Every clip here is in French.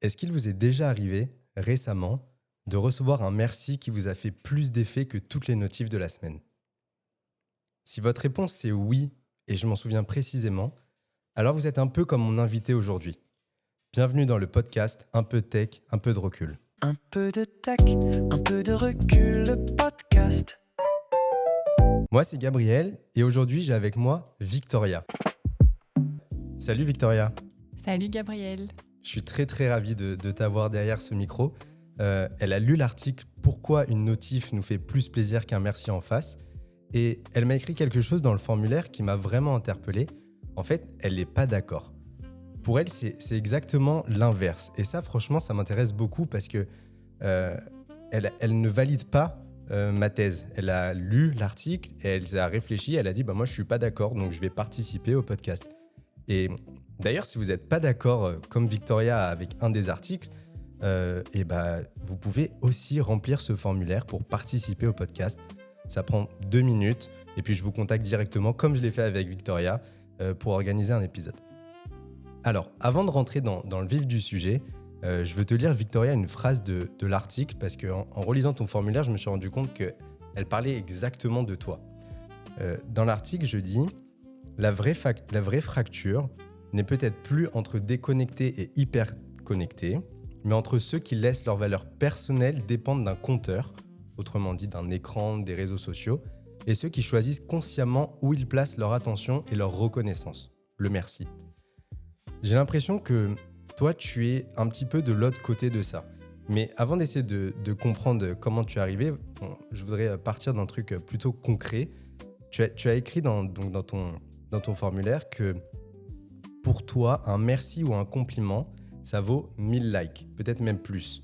Est-ce qu'il vous est déjà arrivé, récemment, de recevoir un merci qui vous a fait plus d'effet que toutes les notifs de la semaine? Si votre réponse c'est oui, et je m'en souviens précisément, alors vous êtes un peu comme mon invité aujourd'hui. Bienvenue dans le podcast Un peu de tech, un peu de recul. Un peu de tech, un peu de recul, le podcast. Moi c'est Gabriel, et aujourd'hui j'ai avec moi Victoria. Salut Victoria, Salut Gabriel. je suis très ravi de t'avoir derrière ce micro. Elle a lu l'article Pourquoi une notif nous fait plus plaisir qu'un merci en face, et elle m'a écrit quelque chose dans le formulaire qui m'a vraiment interpellé. En fait, elle n'est pas d'accord. Pour elle, c'est exactement l'inverse. Et ça, franchement, ça m'intéresse beaucoup parce que elle ne valide pas ma thèse. Elle a lu l'article et elle a réfléchi. Elle a dit moi, je ne suis pas d'accord, donc je vais participer au podcast. Et d'ailleurs, si vous n'êtes pas d'accord, comme Victoria avec un des articles, vous pouvez aussi remplir ce formulaire pour participer au podcast. Ça prend 2 minutes et puis je vous contacte directement, comme je l'ai fait avec Victoria, pour organiser un épisode. Alors, avant de rentrer dans le vif du sujet, je veux te lire, Victoria, une phrase de l'article, parce qu'en relisant ton formulaire, je me suis rendu compte qu'elle parlait exactement de toi. Dans l'article, je dis « La vraie fracture n'est peut-être plus entre déconnectés et hyper connectés, mais entre ceux qui laissent leur valeur personnelle dépendre d'un compteur, autrement dit d'un écran, des réseaux sociaux, et ceux qui choisissent consciemment où ils placent leur attention et leur reconnaissance. Le merci. » J'ai l'impression que toi, tu es un petit peu de l'autre côté de ça. Mais avant d'essayer de comprendre comment tu es arrivé, je voudrais partir d'un truc plutôt concret. Tu as écrit dans ton formulaire que pour toi, un merci ou un compliment, ça vaut 1000 likes, peut-être même plus.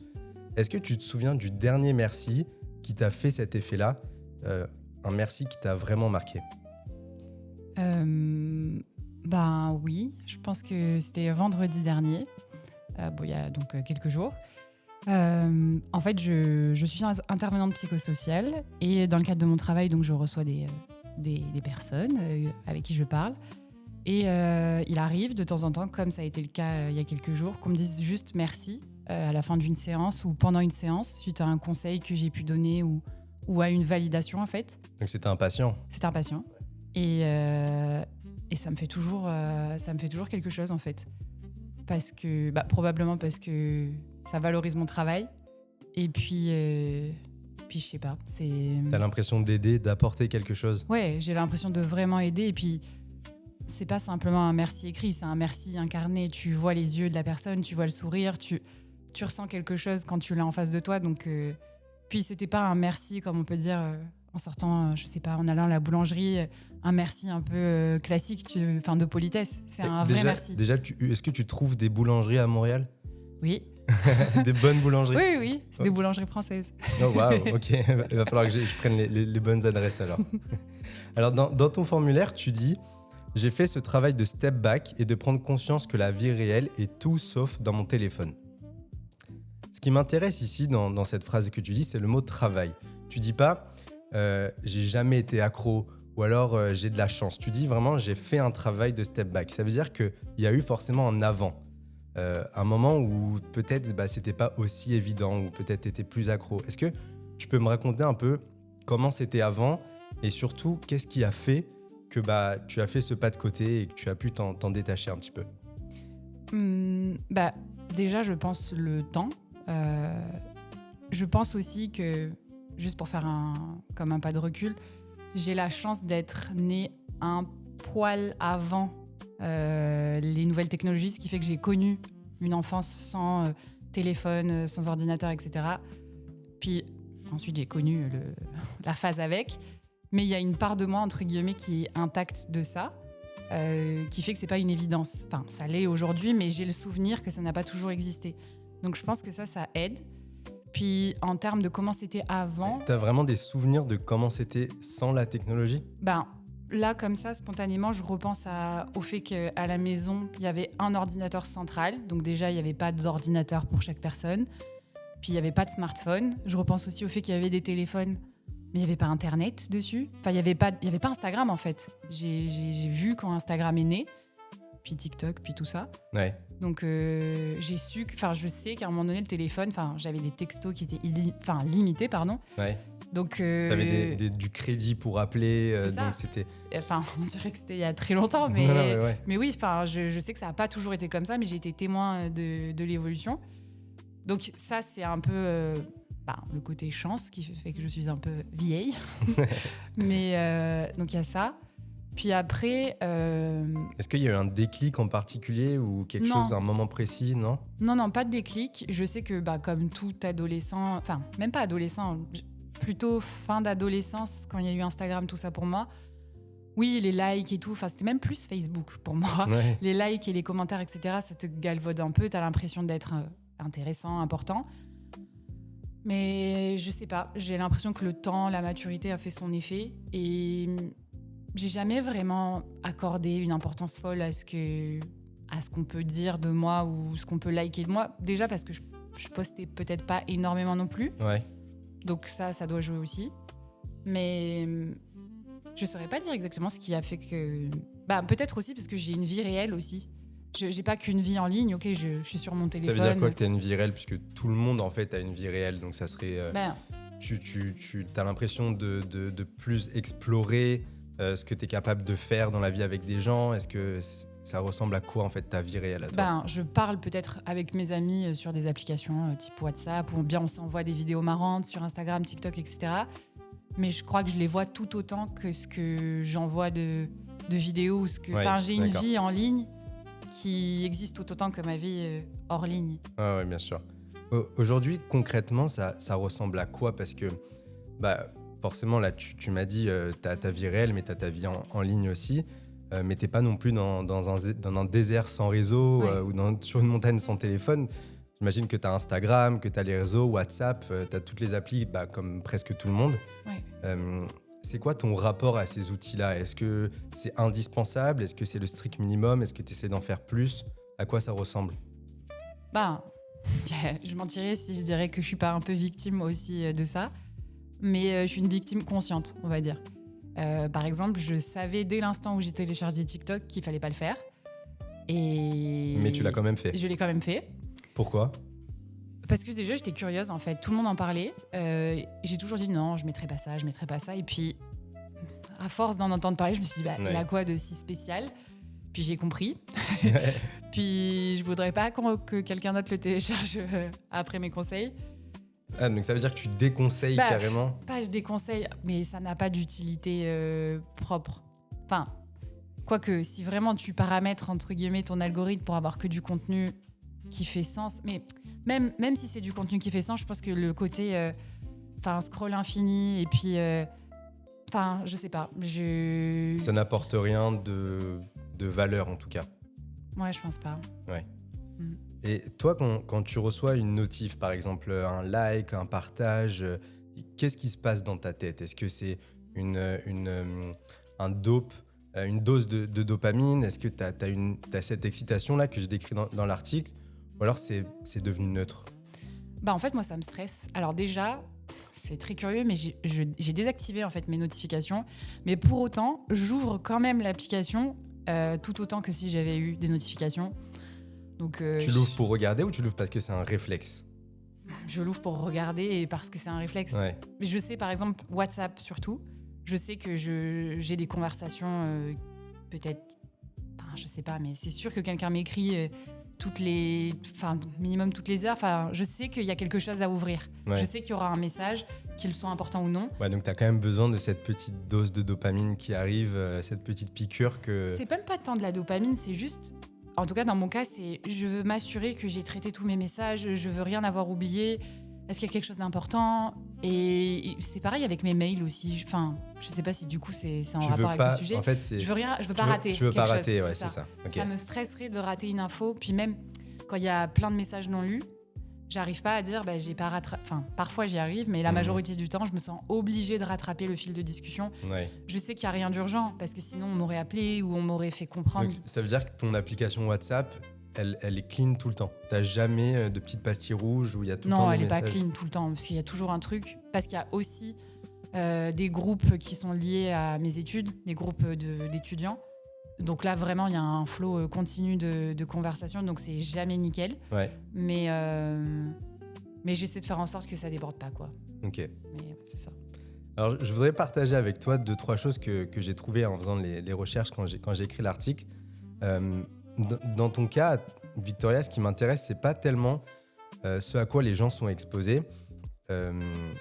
Est-ce que tu te souviens du dernier merci qui t'a fait cet effet-là, un merci qui t'a vraiment marqué? Oui, je pense que c'était vendredi dernier, il y a donc quelques jours. En fait, je suis intervenante psychosociale et dans le cadre de mon travail, donc, je reçois des personnes avec qui je parle. Et il arrive de temps en temps, comme ça a été le cas il y a quelques jours, qu'on me dise juste merci à la fin d'une séance ou pendant une séance, suite à un conseil que j'ai pu donner ou à une validation en fait. Donc c'était un patient. C'était un patient. Et ça me fait toujours quelque chose en fait. Probablement parce que ça valorise mon travail. Et puis je sais pas. T'as l'impression d'aider, d'apporter quelque chose? Ouais, j'ai l'impression de vraiment aider. Et puis, c'est pas simplement un merci écrit, c'est un merci incarné. Tu vois les yeux de la personne, tu vois le sourire, tu ressens quelque chose quand tu l'as en face de toi. Donc, puis c'était pas un merci comme on peut dire en sortant, je sais pas, en allant à la boulangerie, un merci un peu classique, de politesse. C'est un vrai merci. Déjà, est-ce que tu trouves des boulangeries à Montréal? Oui. Des bonnes boulangeries? Oui, c'est des boulangeries françaises. Oh waouh, ok. Il va falloir que je prenne les bonnes adresses alors. Alors, dans ton formulaire, tu dis « J'ai fait ce travail de step back et de prendre conscience que la vie réelle est tout sauf dans mon téléphone. » Ce qui m'intéresse ici, dans cette phrase que tu dis, c'est le mot « travail ». Tu dis pas j'ai jamais été accro ou alors j'ai de la chance. Tu dis vraiment j'ai fait un travail de step back. Ça veut dire qu'il y a eu forcément un avant. Un moment où peut-être c'était pas aussi évident ou peut-être t'étais plus accro. Est-ce que tu peux me raconter un peu comment c'était avant et surtout qu'est-ce qui a fait que tu as fait ce pas de côté et que tu as pu t'en détacher un petit peu? Déjà, je pense le temps. Je pense aussi que, juste pour faire un pas de recul, j'ai la chance d'être née un poil avant les nouvelles technologies, ce qui fait que j'ai connu une enfance sans téléphone, sans ordinateur, etc. Puis ensuite, j'ai connu la phase avec. Mais il y a une part de moi, entre guillemets, qui est intacte de ça, qui fait que c'est pas une évidence. Enfin, ça l'est aujourd'hui, mais j'ai le souvenir que ça n'a pas toujours existé. Donc je pense que ça aide. Puis en termes de comment c'était avant... T'as vraiment des souvenirs de comment c'était sans la technologie? Là, comme ça, spontanément, je repense au fait qu'à la maison, il y avait un ordinateur central. Donc déjà, il n'y avait pas d'ordinateur pour chaque personne. Puis il n'y avait pas de smartphone. Je repense aussi au fait qu'il y avait des téléphones, mais il n'y avait pas Internet dessus. Enfin, il y avait pas Instagram, en fait. J'ai vu quand Instagram est né. puis TikTok, puis tout ça. Ouais. Donc je sais qu'à un moment donné, le téléphone, j'avais des textos qui étaient limités, pardon. Ouais. Donc T'avais du crédit pour appeler, c'est ça. donc c'était. On dirait que c'était il y a très longtemps, mais, Non, ouais. mais oui, je sais que ça n'a pas toujours été comme ça, mais j'ai été témoin de l'évolution. Donc ça, c'est un peu le côté chance qui fait que je suis un peu vieille. Mais donc il y a ça. Puis après... Est-ce qu'il y a eu un déclic en particulier ou quelque chose, un moment précis, non ? Non, pas de déclic. Je sais que comme tout adolescent, enfin même pas adolescent, plutôt fin d'adolescence, quand il y a eu Instagram, tout ça pour moi, oui, les likes et tout, c'était même plus Facebook pour moi. Ouais. Les likes et les commentaires, etc., ça te galvaude un peu, t'as l'impression d'être intéressant, important. Mais je sais pas, j'ai l'impression que le temps, la maturité a fait son effet et j'ai jamais vraiment accordé une importance folle à ce qu'on peut dire de moi ou ce qu'on peut liker de moi. Déjà parce que je postais peut-être pas énormément non plus. Ouais. Donc ça doit jouer aussi. Mais je saurais pas dire exactement ce qui a fait que... peut-être aussi parce que j'ai une vie réelle aussi. J'ai pas qu'une vie en ligne, ok, je suis sur mon téléphone. Ça veut dire quoi que t'as une vie réelle, puisque tout le monde en fait a une vie réelle, donc ça serait... tu as l'impression de plus explorer ce que t'es capable de faire dans la vie avec des gens. Est-ce que ça ressemble à quoi en fait ta vie réelle à toi ? Je parle peut-être avec mes amis sur des applications type WhatsApp, ou bien on s'envoie des vidéos marrantes sur Instagram, TikTok, etc. Mais je crois que je les vois tout autant que ce que j'envoie de vidéos. Ou j'ai une vie en ligne qui existe tout autant que ma vie hors ligne. Ah ouais, bien sûr. Aujourd'hui, concrètement, ça ressemble à quoi ? Parce que forcément, là, tu m'as dit t'as ta vie réelle, mais t'as ta vie en ligne aussi. Mais t'es pas non plus dans un désert sans réseau ou sur une montagne sans téléphone. J'imagine que t'as Instagram, que t'as les réseaux, WhatsApp, t'as toutes les applis, comme presque tout le monde. Ouais. C'est quoi ton rapport à ces outils-là ? Est-ce que c'est indispensable ? Est-ce que c'est le strict minimum ? Est-ce que tu essaies d'en faire plus ? À quoi ça ressemble ? Je mentirais si je dirais que je suis pas un peu victime aussi de ça. Mais je suis une victime consciente, on va dire. Par exemple, je savais dès l'instant où j'ai téléchargé TikTok qu'il fallait pas le faire. Mais tu l'as quand même fait. Je l'ai quand même fait. Pourquoi ? Parce que déjà, j'étais curieuse, en fait. Tout le monde en parlait. J'ai toujours dit non, je mettrai pas ça. Et puis, à force d'en entendre parler, je me suis dit, il y a quoi de si spécial ? Puis j'ai compris. Puis je voudrais pas que quelqu'un d'autre le télécharge après mes conseils. Ah, donc ça veut dire que tu déconseilles carrément ? Pas je déconseille, mais ça n'a pas d'utilité propre. Enfin, quoique, si vraiment tu paramètres, entre guillemets, ton algorithme pour avoir que du contenu qui fait sens, mais même si c'est du contenu qui fait sens, je pense que le côté scroll infini et puis je sais pas, ça n'apporte rien de valeur en tout cas. Ouais, je pense pas. Ouais. Et toi, quand tu reçois une notif, par exemple un like, un partage, qu'est-ce qui se passe dans ta tête ? Est-ce que c'est un dope, une dose de dopamine ? Est-ce que t'as cette excitation-là que je décris dans l'article ? Ou alors c'est devenu neutre ? En fait, moi, ça me stresse. Alors déjà, c'est très curieux, mais j'ai désactivé en fait mes notifications. Mais pour autant, j'ouvre quand même l'application tout autant que si j'avais eu des notifications. Donc, tu l'ouvres pour regarder ou tu l'ouvres parce que c'est un réflexe ? Je l'ouvre pour regarder et parce que c'est un réflexe. Ouais. Je sais, par exemple, WhatsApp surtout, je sais que j'ai des conversations peut-être... je sais pas, mais c'est sûr que quelqu'un m'écrit... minimum toutes les heures. Je sais qu'il y a quelque chose à ouvrir. Ouais. Je sais qu'il y aura un message, qu'il soit important ou non. Ouais, donc tu as quand même besoin de cette petite dose de dopamine qui arrive, cette petite piqûre que... C'est même pas tant de la dopamine, c'est juste... En tout cas, dans mon cas, c'est je veux m'assurer que j'ai traité tous mes messages, je veux rien avoir oublié. Est-ce qu'il y a quelque chose d'important ? Et c'est pareil avec mes mails aussi. Je sais pas si du coup c'est en rapport avec le sujet. En fait, je veux pas rater. Tu veux pas rater, chose, ouais, c'est ça. Okay. Ça me stresserait de rater une info. Puis même quand il y a plein de messages non lus, j'arrive pas à dire j'ai pas rattrapé. Parfois j'y arrive, mais la majorité du temps, je me sens obligée de rattraper le fil de discussion. Ouais. Je sais qu'il y a rien d'urgent parce que sinon on m'aurait appelé ou on m'aurait fait comprendre. Donc, ça veut dire que ton application WhatsApp, elle est clean tout le temps. T'as jamais de petites pastilles rouges où il y a tout le temps des messages. Non, elle est pas clean tout le temps parce qu'il y a toujours un truc. Parce qu'il y a aussi des groupes qui sont liés à mes études, des groupes d'étudiants. Donc là, vraiment, il y a un flow continu de conversation, donc c'est jamais nickel. Ouais, Mais j'essaie de faire en sorte que ça déborde pas, quoi. ok. Mais c'est ça. Alors, je voudrais partager avec toi 2-3 choses que j'ai trouvées en faisant les recherches quand j'ai écrit l'article. Dans ton cas, Victoria, ce qui m'intéresse, c'est pas tellement ce à quoi les gens sont exposés,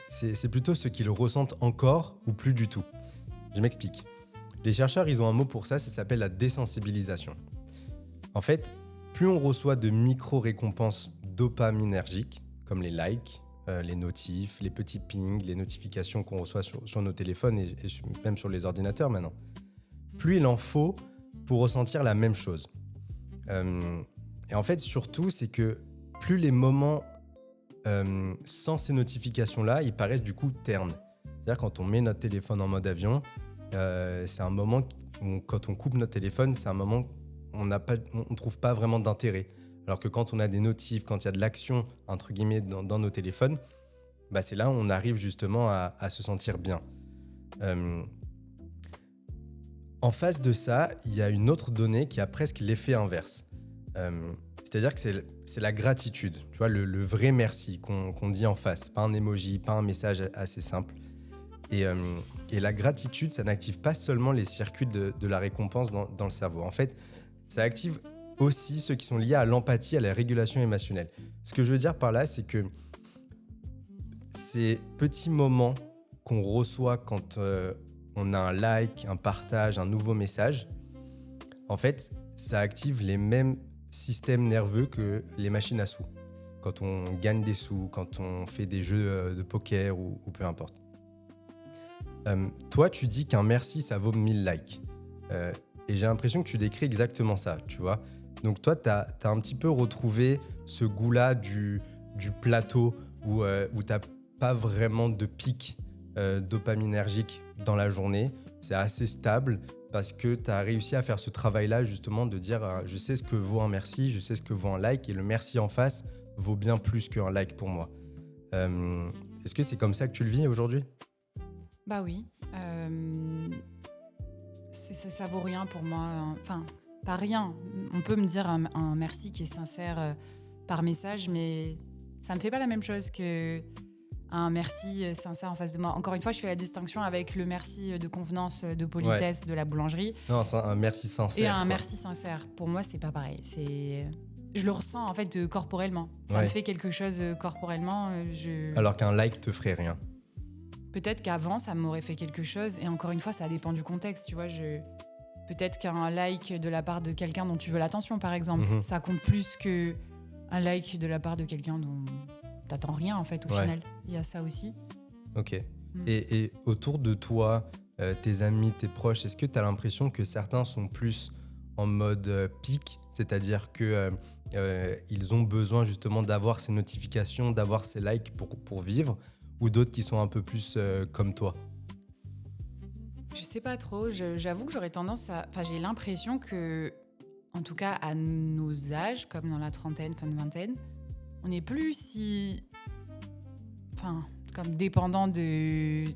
c'est plutôt ce qu'ils ressentent encore ou plus du tout. Je m'explique. Les chercheurs, ils ont un mot pour ça, ça s'appelle la désensibilisation. En fait, plus on reçoit de micro-récompenses dopaminergiques, comme les likes, les notifs, les petits pings, les notifications qu'on reçoit sur nos téléphones et même sur les ordinateurs maintenant, plus il en faut pour ressentir la même chose. Et en fait, surtout, c'est que plus les moments sans ces notifications-là, ils paraissent du coup ternes. C'est-à-dire quand on met notre téléphone en mode avion, c'est un moment où quand on coupe notre téléphone, c'est un moment où on ne trouve pas vraiment d'intérêt. Alors que quand on a des notifs, quand il y a de l'action, entre guillemets, dans nos téléphones, bah c'est là où on arrive justement à se sentir bien. En face de ça, il y a une autre donnée qui a presque l'effet inverse. C'est-à-dire que c'est la gratitude, tu vois, le vrai merci qu'on dit en face, pas un emoji, pas un message assez simple. Et la gratitude, ça n'active pas seulement les circuits de la récompense dans le cerveau. En fait, ça active aussi ceux qui sont liés à l'empathie, à la régulation émotionnelle. Ce que je veux dire par là, c'est que ces petits moments qu'on reçoit quand on a un like, un partage, un nouveau message, en fait, ça active les mêmes systèmes nerveux que les machines à sous. Quand on gagne des sous, quand on fait des jeux de poker ou peu importe. Toi, tu dis qu'un merci, ça vaut 1000 likes. Et j'ai l'impression que tu décris exactement ça, tu vois. Donc toi, tu as un petit peu retrouvé ce goût-là du plateau où tu n'as pas vraiment de pic dopaminergique dans la journée. C'est assez stable parce que tu as réussi à faire ce travail-là justement de dire je sais ce que vaut un merci, je sais ce que vaut un like et le merci en face vaut bien plus qu'un like pour moi. Est-ce que c'est comme ça que tu le vis aujourd'hui ? Bah oui. Ça vaut rien pour moi. Enfin, pas rien. On peut me dire un merci qui est sincère par message, mais ça me fait pas la même chose que un merci sincère en face de moi. Encore une fois, je fais la distinction avec le merci de convenance, de politesse, de la boulangerie. Non, c'est un merci sincère. Et un merci sincère. Pour moi, c'est pas pareil. Je le ressens en fait corporellement. Ça me fait quelque chose corporellement. Alors qu'un like te ferait rien. Peut-être qu'avant, ça m'aurait fait quelque chose. Et encore une fois, ça dépend du contexte. Tu vois, peut-être qu'un like de la part de quelqu'un dont tu veux l'attention, par exemple, ça compte plus qu'un like de la part de quelqu'un dont t'attends rien, en fait, au final. Il y a ça aussi. Ok. Et autour de toi, tes amis, tes proches, est-ce que tu as l'impression que certains sont plus en mode pic, c'est-à-dire que ils ont besoin justement d'avoir ces notifications, d'avoir ces likes pour vivre, ou d'autres qui sont un peu plus comme toi? Je sais pas trop. J'avoue que j'aurais tendance à... Enfin, j'ai l'impression que, en tout cas à nos âges, comme dans la trentaine, fin de vingtaine, on n'est plus si... Enfin, comme dépendant de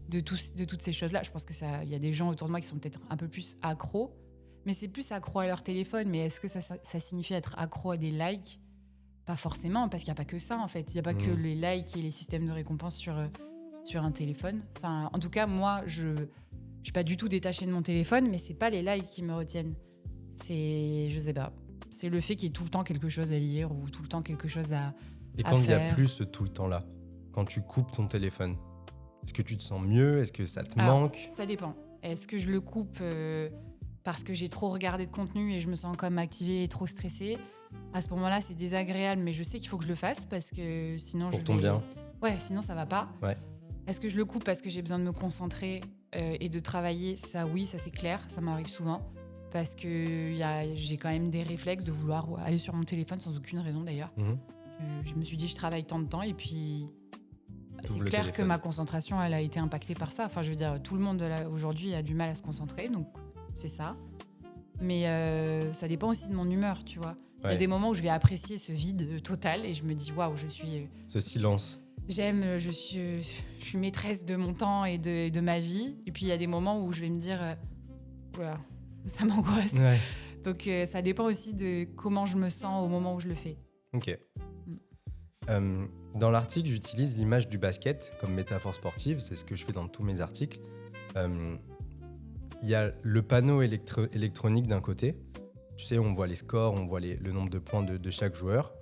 toutes ces choses-là. Je pense qu'il y a des gens autour de moi qui sont peut-être un peu plus accros, mais c'est plus accro à leur téléphone. Mais est-ce que ça signifie être accro à des likes ? Pas forcément, parce qu'il n'y a pas que ça, en fait. Il n'y a pas que les likes et les systèmes de récompense sur un téléphone. Enfin, en tout cas, moi, je ne suis pas du tout détachée de mon téléphone, mais ce n'est pas les likes qui me retiennent. Je sais pas. C'est le fait qu'il y ait tout le temps quelque chose à lire ou tout le temps quelque chose à faire. Et quand il n'y a plus ce tout le temps-là, quand tu coupes ton téléphone, est-ce que tu te sens mieux ? Est-ce que ça te manque ? Ça dépend. Est-ce que je le coupe parce que j'ai trop regardé de contenu et je me sens comme activée et trop stressée ? À ce moment-là, c'est désagréable, mais je sais qu'il faut que je le fasse parce que sinon pour ton bien. Ouais, sinon ça va pas. Ouais. Est-ce que je le coupe parce que j'ai besoin de me concentrer et de travailler ? Ça, oui, ça c'est clair, ça m'arrive souvent. Parce que j'ai quand même des réflexes de vouloir aller sur mon téléphone sans aucune raison d'ailleurs. Je me suis dit, je travaille tant de temps et puis c'est clair que ma concentration, elle a été impactée par ça. Enfin, je veux dire, tout le monde aujourd'hui a du mal à se concentrer, donc c'est ça. Mais ça dépend aussi de mon humeur, tu vois. Il y a des moments où je vais apprécier ce vide total et je me dis, waouh, je suis... Ce silence. J'aime, je suis maîtresse de mon temps et de ma vie. Et puis il y a des moments où je vais me dire, voilà, ça m'angoisse. Ouais. Donc ça dépend aussi de comment je me sens au moment où je le fais. Ok. Dans l'article, j'utilise l'image du basket comme métaphore sportive. C'est ce que je fais dans tous mes articles. Il y a le panneau électronique d'un côté. Tu sais, on voit les scores, on voit le nombre de points de chaque joueur.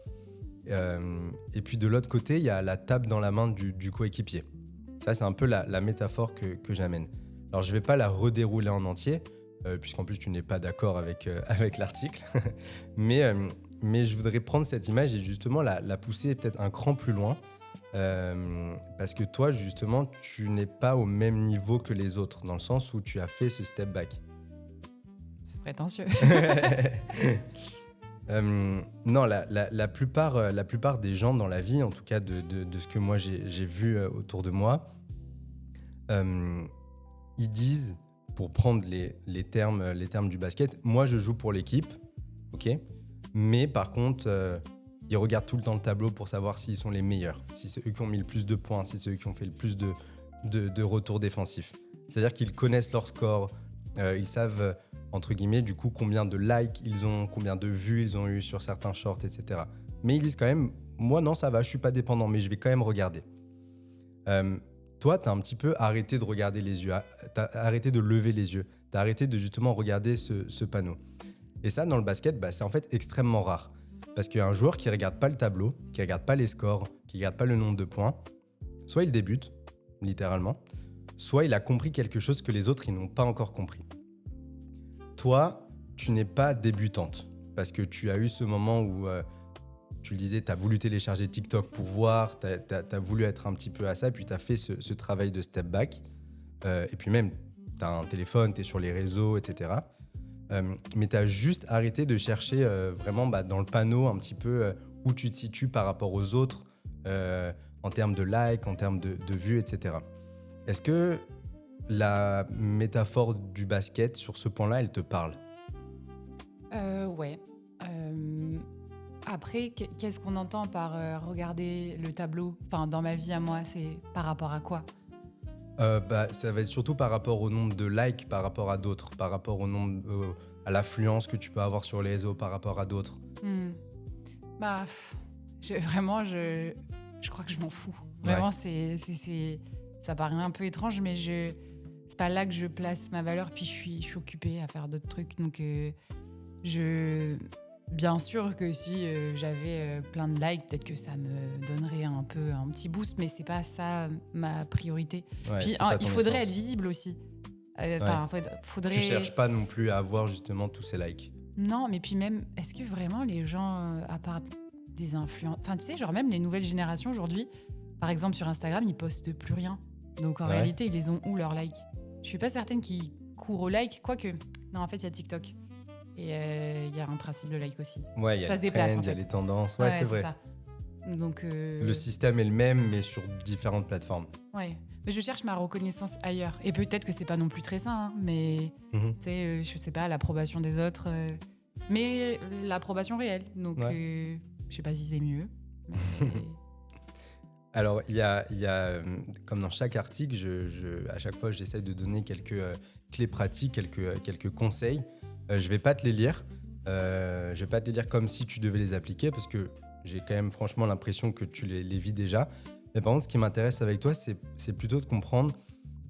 Et puis de l'autre côté, il y a la table dans la main du coéquipier. Ça, c'est un peu la métaphore que j'amène. Alors, je ne vais pas la redérouler en entier, puisqu'en plus, tu n'es pas d'accord avec l'article. mais je voudrais prendre cette image et justement la pousser peut-être un cran plus loin. Parce que toi, justement, tu n'es pas au même niveau que les autres, dans le sens où tu as fait ce step back. C'est prétentieux. Non, la plupart des gens dans la vie, en tout cas de ce que moi j'ai vu autour de moi, ils disent, pour prendre les termes du basket, moi je joue pour l'équipe, ok, mais par contre, ils regardent tout le temps le tableau pour savoir s'ils sont les meilleurs, si c'est eux qui ont mis le plus de points, si c'est eux qui ont fait le plus de retours défensifs. C'est-à-dire qu'ils connaissent leur score, ils savent, entre guillemets, du coup, combien de likes ils ont, combien de vues ils ont eu sur certains shorts, etc. Mais ils disent quand même, moi non, ça va, je suis pas dépendant, mais je vais quand même regarder. Toi, tu as un petit peu arrêté de regarder les yeux, tu as arrêté de lever les yeux, tu as arrêté de justement regarder ce panneau. Et ça, dans le basket, c'est en fait extrêmement rare. Parce qu'un joueur qui ne regarde pas le tableau, qui ne regarde pas les scores, qui ne regarde pas le nombre de points, soit il débute, littéralement, soit il a compris quelque chose que les autres ils n'ont pas encore compris. Toi, tu n'es pas débutante, parce que tu as eu ce moment où, tu le disais, tu as voulu télécharger TikTok pour voir, tu as voulu être un petit peu à ça, puis tu as fait ce travail de step back, et puis même, tu as un téléphone, tu es sur les réseaux, etc. Mais tu as juste arrêté de chercher vraiment dans le panneau un petit peu où tu te situes par rapport aux autres, en termes de likes, en termes de vues, etc. Est-ce que la métaphore du basket sur ce point-là, elle te parle ? Ouais. Après, qu'est-ce qu'on entend par regarder le tableau ? Enfin, dans ma vie à moi, c'est par rapport à quoi ? Ça va être surtout par rapport au nombre de likes par rapport à d'autres, par rapport au nombre, à l'affluence que tu peux avoir sur les réseaux par rapport à d'autres. Je crois que je m'en fous. Vraiment, Ouais. ça paraît un peu étrange, mais c'est pas là que je place ma valeur. Puis je suis occupée à faire d'autres trucs. Donc, bien sûr que si j'avais plein de likes, peut-être que ça me donnerait un petit boost, mais c'est pas ça ma priorité. Ouais, Puis c'est pas il ton faudrait essence. être visible aussi. Faudrait... Tu cherches pas non plus à avoir justement tous ces likes. Non, mais puis même, est-ce que vraiment les gens, à part des influenceurs... Enfin, tu sais, genre même les nouvelles générations aujourd'hui, par exemple sur Instagram, ils postent plus rien. Donc en réalité, ils les ont où leurs likes ? Je suis pas certaine qu'ils courent aux likes, quoique... Non, en fait, il y a TikTok. Et il y a un principe de like aussi. Ouais, il y a Ça les se déplace, trends, en il y a fait. les tendances. Ouais, c'est vrai. ça. Donc, Le système est le même, mais sur différentes plateformes. Ouais. Mais je cherche ma reconnaissance ailleurs. Et peut-être que c'est pas non plus très sain, hein, mais Mhm. tu sais, je sais pas, l'approbation des autres, mais l'approbation réelle. Donc, je sais pas si c'est mieux. Mais... Alors, il y a comme dans chaque article, à chaque fois, j'essaie de donner quelques clés pratiques, quelques conseils. Je vais pas te les lire. Je vais pas te les lire comme si tu devais les appliquer, parce que j'ai quand même franchement l'impression que tu les vis déjà. Mais par contre, ce qui m'intéresse avec toi, c'est plutôt de comprendre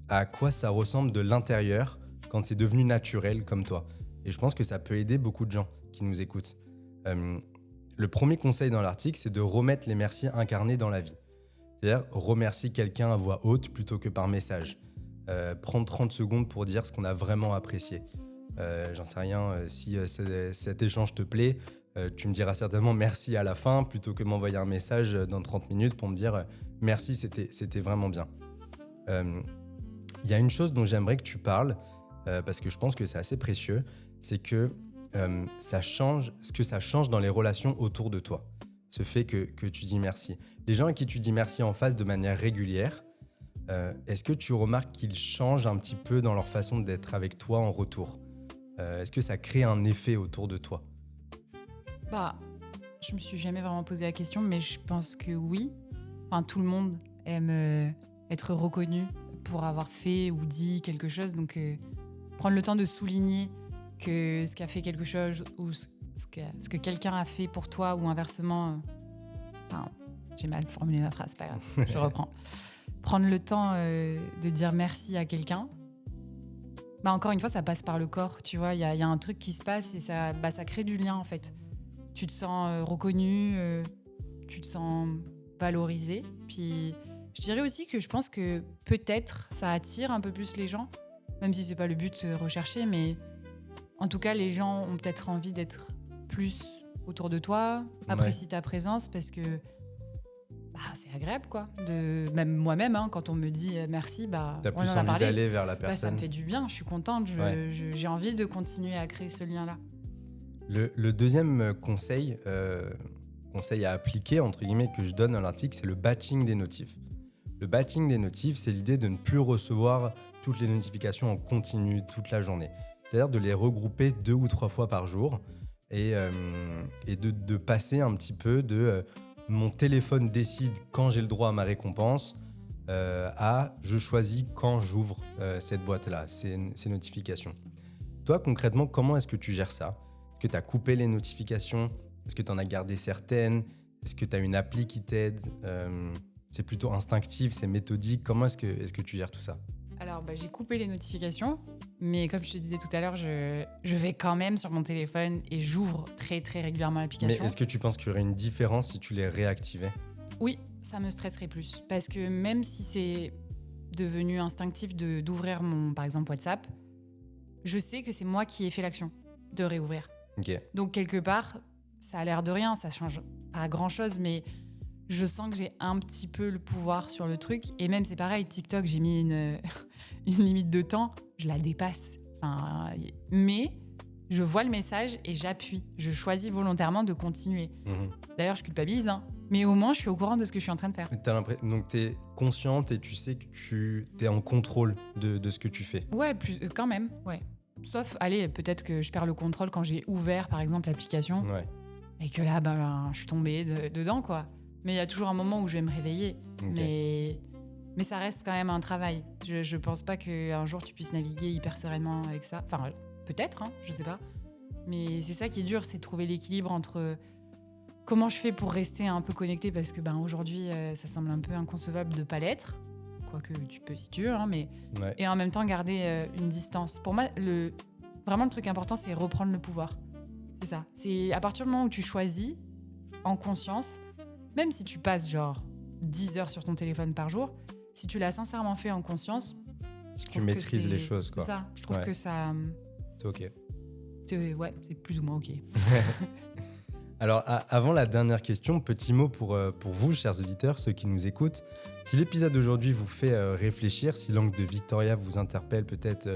à quoi ça ressemble de l'intérieur quand c'est devenu naturel comme toi. Et je pense que ça peut aider beaucoup de gens qui nous écoutent. Le premier conseil dans l'article, c'est de remettre les merci incarnés dans la vie. C'est-à-dire remercier quelqu'un à voix haute plutôt que par message. Prendre 30 secondes pour dire ce qu'on a vraiment apprécié. J'en sais rien, si cet échange te plaît, tu me diras certainement merci à la fin plutôt que m'envoyer un message dans 30 minutes pour me dire merci, c'était vraiment bien. Il y a une chose dont j'aimerais que tu parles, parce que je pense que c'est assez précieux, c'est que ça change dans les relations autour de toi. Ce fait que tu dis merci. Les gens à qui tu dis merci en face de manière régulière, est-ce que tu remarques qu'ils changent un petit peu dans leur façon d'être avec toi en retour ? Est-ce que ça crée un effet autour de toi ? Je me suis jamais vraiment posé la question, mais je pense que oui. Enfin, tout le monde aime être reconnu pour avoir fait ou dit quelque chose. Donc, prendre le temps de souligner que ce qu'a fait quelque chose ou ce que quelqu'un a fait pour toi ou inversement. Enfin, j'ai mal formulé ma phrase, c'est pas grave, je reprends. Prendre le temps de dire merci à quelqu'un, encore une fois, ça passe par le corps, tu vois. Il y a un truc qui se passe et ça crée du lien, en fait. Tu te sens reconnu, tu te sens valorisé. Puis je dirais aussi que je pense que peut-être ça attire un peu plus les gens, même si c'est pas le but recherché, mais en tout cas, les gens ont peut-être envie d'être plus autour de toi, apprécient ta présence parce que c'est agréable, quoi. Même moi-même, quand on me dit merci, T'as on plus en a envie parlé. d'aller vers la personne. Ça me fait du bien, je suis contente, j'ai envie de continuer à créer ce lien-là. Le deuxième conseil à appliquer, entre guillemets, que je donne dans l'article, c'est le batching des notifs. Le batching des notifs, c'est l'idée de ne plus recevoir toutes les notifications en continu toute la journée. C'est-à-dire de les regrouper 2 ou 3 fois par jour et de passer un petit peu de mon téléphone décide quand j'ai le droit à ma récompense à je choisis quand j'ouvre cette boîte-là, ces notifications. Toi, concrètement, comment est-ce que tu gères ça ? Est-ce que tu as coupé les notifications ? Est-ce que tu en as gardé certaines ? Est-ce que tu as une appli qui t'aide ? C'est plutôt instinctif, c'est méthodique. Comment est-ce que tu gères tout ça ? Alors, j'ai coupé les notifications, mais comme je te disais tout à l'heure, je vais quand même sur mon téléphone et j'ouvre très, très régulièrement l'application. Mais est-ce que tu penses qu'il y aurait une différence si tu les réactivais ? Oui, ça me stresserait plus. Parce que même si c'est devenu instinctif d'ouvrir par exemple, WhatsApp, je sais que c'est moi qui ai fait l'action de réouvrir. Okay. Donc, quelque part, ça a l'air de rien, ça change pas grand-chose, mais je sens que j'ai un petit peu le pouvoir sur le truc. Et même, c'est pareil, TikTok, j'ai mis une limite de temps, je la dépasse. Mais je vois le message et j'appuie. Je choisis volontairement de continuer. D'ailleurs, je culpabilise, mais au moins, je suis au courant de ce que je suis en train de faire. Donc, tu es consciente et tu sais que tu es en contrôle de ce que tu fais. Ouais, quand même, ouais. Sauf, peut-être que je perds le contrôle quand j'ai ouvert, par exemple, l'application. Ouais. Et que là, je suis tombée dedans, quoi. Mais il y a toujours un moment où je vais me réveiller. Okay. Mais ça reste quand même un travail. Je pense pas qu'un jour, tu puisses naviguer hyper sereinement avec ça. Enfin, peut-être, je sais pas. Mais c'est ça qui est dur, c'est de trouver l'équilibre entre comment je fais pour rester un peu connectée, parce que aujourd'hui, ça semble un peu inconcevable de pas l'être. Quoique tu peux si tu veux, mais... Ouais. Et en même temps, garder une distance. Pour moi, vraiment, le truc important, c'est reprendre le pouvoir. C'est ça. C'est à partir du moment où tu choisis, en conscience, même si tu passes 10 heures sur ton téléphone par jour, si tu l'as sincèrement fait en conscience... Si tu maîtrises les choses, quoi. C'est ça. Je trouve que ça... C'est OK. C'est plus ou moins OK. Alors, avant la dernière question, petit mot pour vous, chers auditeurs, ceux qui nous écoutent. Si l'épisode d'aujourd'hui vous fait réfléchir, si l'angle de Victoria vous interpelle peut-être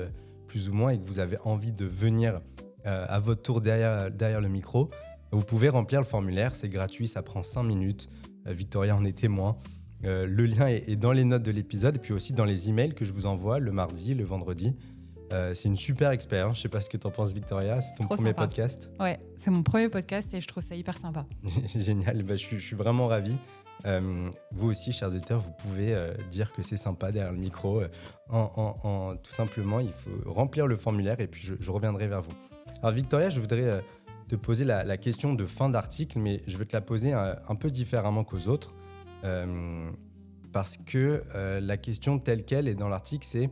plus ou moins et que vous avez envie de venir à votre tour derrière le micro, vous pouvez remplir le formulaire, c'est gratuit, ça prend 5 minutes. Victoria en est témoin. Le lien est dans les notes de l'épisode et puis aussi dans les emails que je vous envoie le mardi, le vendredi. C'est une super expérience. Je ne sais pas ce que tu en penses, Victoria. C'est ton premier podcast. Ouais, c'est mon premier podcast et je trouve ça hyper sympa. Génial. Je suis vraiment ravi. Vous aussi, chers auditeurs, vous pouvez dire que c'est sympa derrière le micro. Tout simplement, il faut remplir le formulaire et puis je reviendrai vers vous. Alors, Victoria, je voudrais te poser la question de fin d'article, mais je veux te la poser un peu différemment qu'aux autres. Parce que la question telle qu'elle est dans l'article, c'est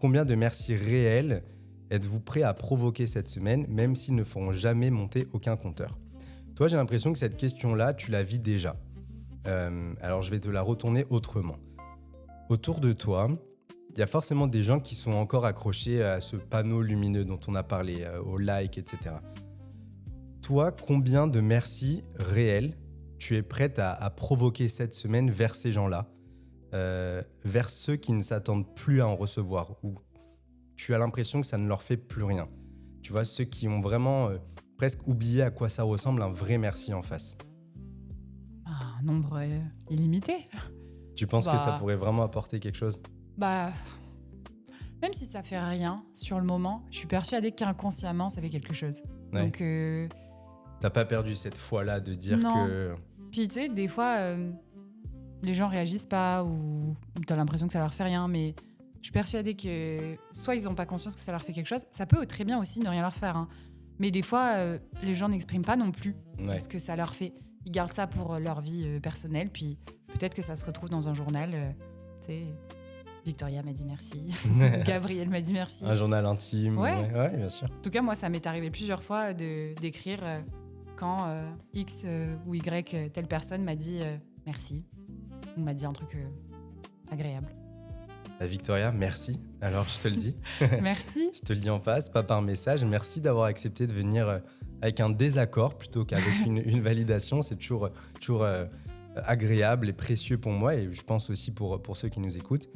combien de merci réels êtes-vous prêt à provoquer cette semaine, même s'ils ne feront jamais monter aucun compteur ? Toi, j'ai l'impression que cette question-là, tu la vis déjà. Alors, je vais te la retourner autrement. Autour de toi, il y a forcément des gens qui sont encore accrochés à ce panneau lumineux dont on a parlé, au like, etc. Toi, combien de merci réels tu es prête à provoquer cette semaine vers ces gens-là, vers ceux qui ne s'attendent plus à en recevoir, ou tu as l'impression que ça ne leur fait plus rien. Tu vois, ceux qui ont vraiment presque oublié à quoi ça ressemble un vrai merci en face. Un nombre illimité. Tu penses que ça pourrait vraiment apporter quelque chose ? Même si ça fait rien sur le moment, je suis persuadée qu'inconsciemment, ça fait quelque chose. Ouais. Donc... T'as pas perdu cette foi-là de dire que... Puis tu sais, des fois, les gens réagissent pas ou t'as l'impression que ça leur fait rien, mais Je suis persuadée que soit ils n'ont pas conscience que ça leur fait quelque chose. Ça peut très bien aussi ne rien leur faire. Hein. Mais des fois, les gens n'expriment pas non plus ce que ça leur fait. Ils gardent ça pour leur vie personnelle. Puis peut-être que ça se retrouve dans un journal. Tu sais, Victoria m'a dit merci. Gabriel m'a dit merci. Un journal intime. Ouais. Ouais, bien sûr. En tout cas, moi, ça m'est arrivé plusieurs fois d'écrire quand X ou Y, telle personne m'a dit merci. Ou m'a dit un truc agréable. Victoria, merci. Alors, je te le dis. Merci. Je te le dis en face, pas par message. Merci d'avoir accepté de venir avec un désaccord plutôt qu'avec une validation. C'est toujours agréable et précieux pour moi et je pense aussi pour ceux qui nous écoutent.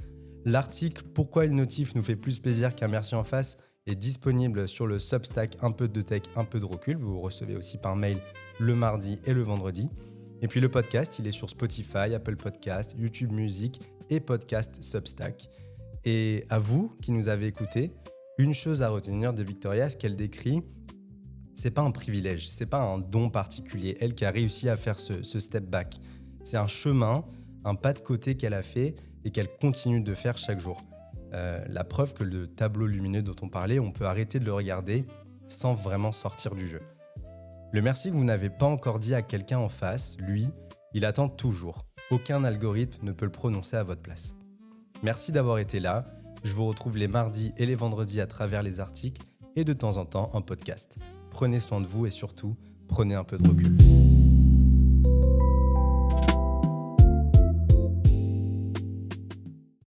L'article « Pourquoi une notif nous fait plus plaisir qu'un merci en face » est disponible sur le Substack Un peu de tech, un peu de recul. Vous recevez aussi par mail le mardi et le vendredi. Et puis le podcast, il est sur Spotify, Apple Podcast, YouTube Music et Podcast Substack. Et à vous qui nous avez écoutés, une chose à retenir de Victoria, ce qu'elle décrit, c'est pas un privilège, c'est pas un don particulier. Elle qui a réussi à faire ce step back. C'est un chemin, un pas de côté qu'elle a fait et qu'elle continue de faire chaque jour. La preuve que le tableau lumineux dont on parlait, on peut arrêter de le regarder sans vraiment sortir du jeu. Le merci que vous n'avez pas encore dit à quelqu'un en face, lui, il attend toujours. Aucun algorithme ne peut le prononcer à votre place. Merci d'avoir été là. Je vous retrouve les mardis et les vendredis à travers les articles et de temps en temps en podcast. Prenez soin de vous et surtout, prenez un peu de recul.